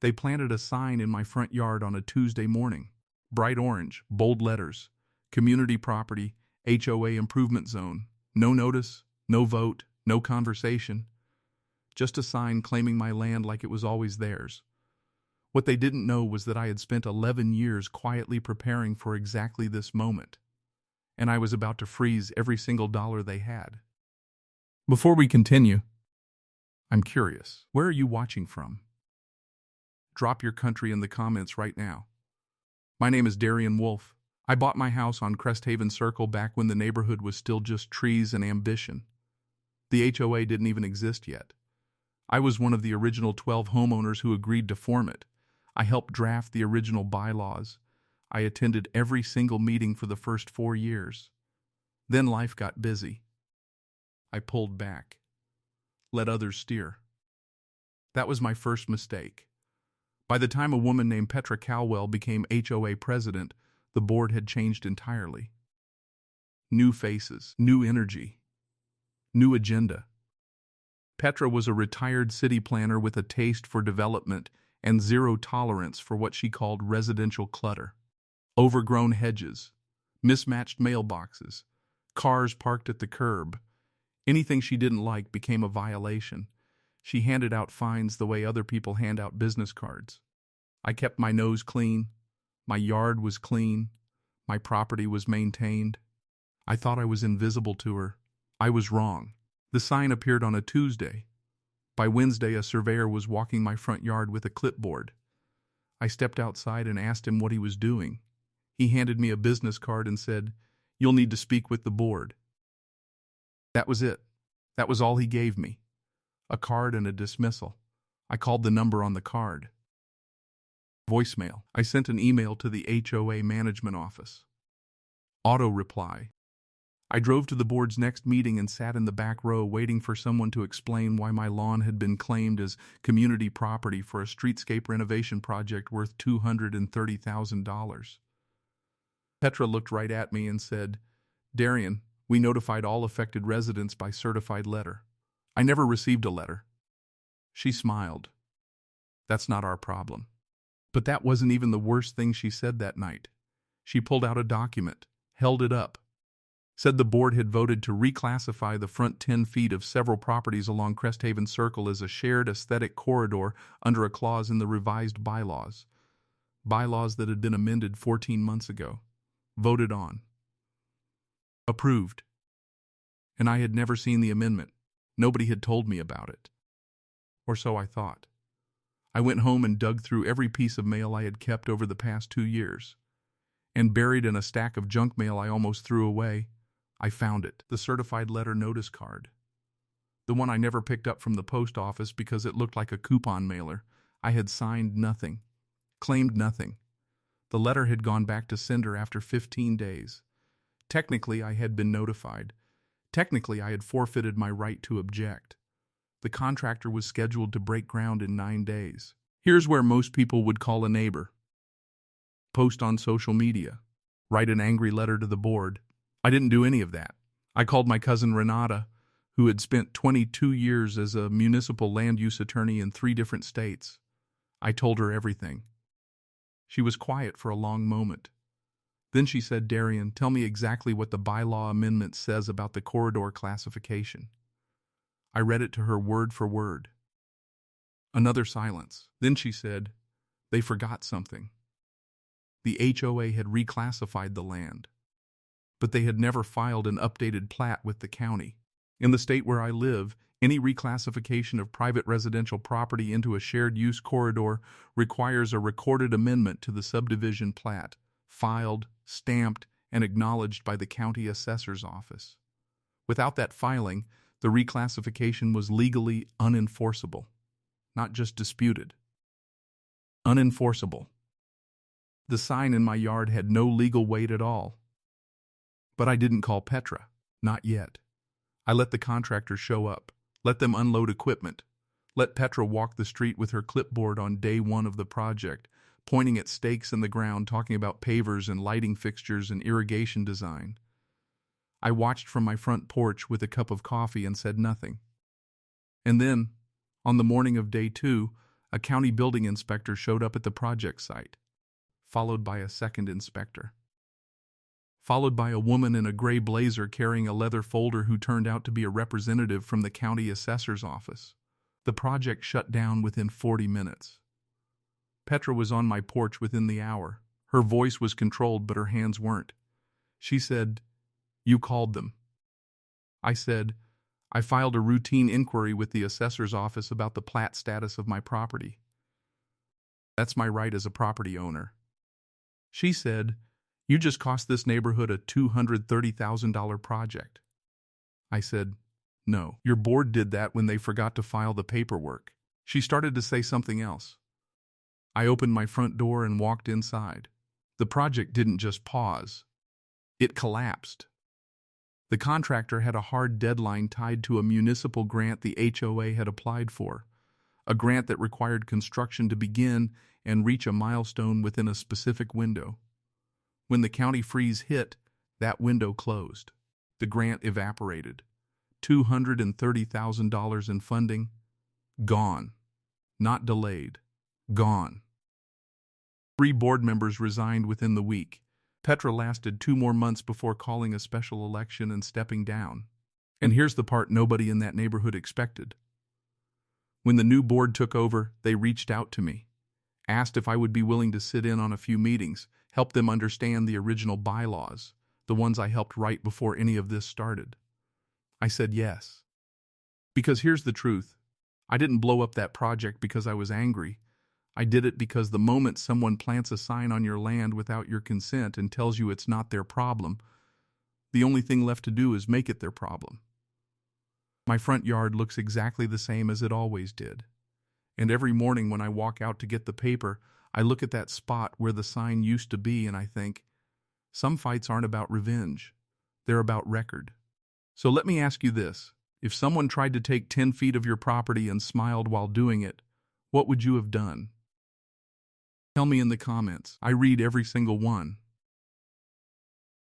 They planted a sign in my front yard on a Tuesday morning. Bright orange, bold letters. Community property, HOA improvement zone. No notice, no vote, no conversation. Just a sign claiming my land like it was always theirs. What they didn't know was that I had spent 11 years quietly preparing for exactly this moment, and I was about to freeze every single dollar they had. Before we continue, I'm curious, where are you watching from? Drop your country in the comments right now. My name is Darian Wolf. I bought my house on Cresthaven Circle back when the neighborhood was still just trees and ambition. The HOA didn't even exist yet. I was one of the original 12 homeowners who agreed to form it. I helped draft the original bylaws. I attended every single meeting for the first 4 years. Then life got busy. I pulled back. Let others steer. That was my first mistake. By the time a woman named Petra Calwell became HOA president, the board had changed entirely. New faces, new energy, new agenda. Petra was a retired city planner with a taste for development and zero tolerance for what she called residential clutter. Overgrown hedges, mismatched mailboxes, cars parked at the curb. Anything she didn't like became a violation. She handed out fines the way other people hand out business cards. I kept my nose clean. My yard was clean. My property was maintained. I thought I was invisible to her. I was wrong. The sign appeared on a Tuesday. By Wednesday, a surveyor was walking my front yard with a clipboard. I stepped outside and asked him what he was doing. He handed me a business card and said, "You'll need to speak with the board." That was it. That was all he gave me. A card and a dismissal. I called the number on the card. Voicemail. I sent an email to the HOA management office. Auto reply. I drove to the board's next meeting and sat in the back row waiting for someone to explain why my lawn had been claimed as community property for a streetscape renovation project worth $230,000. Petra looked right at me and said, "Darian, we notified all affected residents by certified letter. I never received a letter." She smiled. "That's not our problem." But that wasn't even the worst thing she said that night. She pulled out a document, held it up, said the board had voted to reclassify the front 10 feet of several properties along Cresthaven Circle as a shared aesthetic corridor under a clause in the revised bylaws. Bylaws that had been amended 14 months ago. Voted on. Approved. And I had never seen the amendment. Nobody had told me about it. Or so I thought. I went home and dug through every piece of mail I had kept over the past 2 years. And buried in a stack of junk mail I almost threw away, I found it. The certified letter notice card. The one I never picked up from the post office because it looked like a coupon mailer. I had signed nothing. Claimed nothing. The letter had gone back to sender after 15 days. Technically, I had been notified. Technically, I had forfeited my right to object. The contractor was scheduled to break ground in 9 days. Here's where most people would call a neighbor. Post on social media. Write an angry letter to the board. I didn't do any of that. I called my cousin Renata, who had spent 22 years as a municipal land use attorney in 3 different states. I told her everything. She was quiet for a long moment. Then she said, "Darian, tell me exactly what the bylaw amendment says about the corridor classification." I read it to her word for word. Another silence. Then she said, "They forgot something." The HOA had reclassified the land, but they had never filed an updated plat with the county. In the state where I live, any reclassification of private residential property into a shared-use corridor requires a recorded amendment to the subdivision plat, filed, stamped, and acknowledged by the county assessor's office. Without that filing, the reclassification was legally unenforceable, not just disputed. Unenforceable. The sign in my yard had no legal weight at all. But I didn't call Petra. Not yet. I let the contractor show up. Let them unload equipment. Let Petra walk the street with her clipboard on day 1 of the project, pointing at stakes in the ground, talking about pavers and lighting fixtures and irrigation design. I watched from my front porch with a cup of coffee and said nothing. And then, on the morning of day 2, A county building inspector showed up at the project site, followed by a second inspector, followed by a woman in a gray blazer carrying a leather folder who turned out to be a representative from the county assessor's office. The project shut down within 40 minutes. Petra was on my porch within the hour. Her voice was controlled, but her hands weren't. She said, "You called them." I said, "I filed a routine inquiry with the assessor's office about the plat status of my property. That's my right as a property owner." She said, "You just cost this neighborhood a $230,000 project." I said, "No, your board did that when they forgot to file the paperwork." She started to say something else. I opened my front door and walked inside. The project didn't just pause. It collapsed. The contractor had a hard deadline tied to a municipal grant the HOA had applied for, a grant that required construction to begin and reach a milestone within a specific window. When the county freeze hit, that window closed. The grant evaporated. $230,000 in funding, gone. Not delayed, gone. 3 board members resigned within the week. Petra lasted 2 more months before calling a special election and stepping down. And here's the part nobody in that neighborhood expected. When the new board took over, they reached out to me, asked if I would be willing to sit in on a few meetings, help them understand the original bylaws, the ones I helped write before any of this started. I said yes. Because here's the truth. I didn't blow up that project because I was angry. I did it because the moment someone plants a sign on your land without your consent and tells you it's not their problem, the only thing left to do is make it their problem. My front yard looks exactly the same as it always did. And every morning when I walk out to get the paper, I look at that spot where the sign used to be and I think, some fights aren't about revenge. They're about record. So let me ask you this. If someone tried to take 10 feet of your property and smiled while doing it, what would you have done? Tell me in the comments. I read every single one.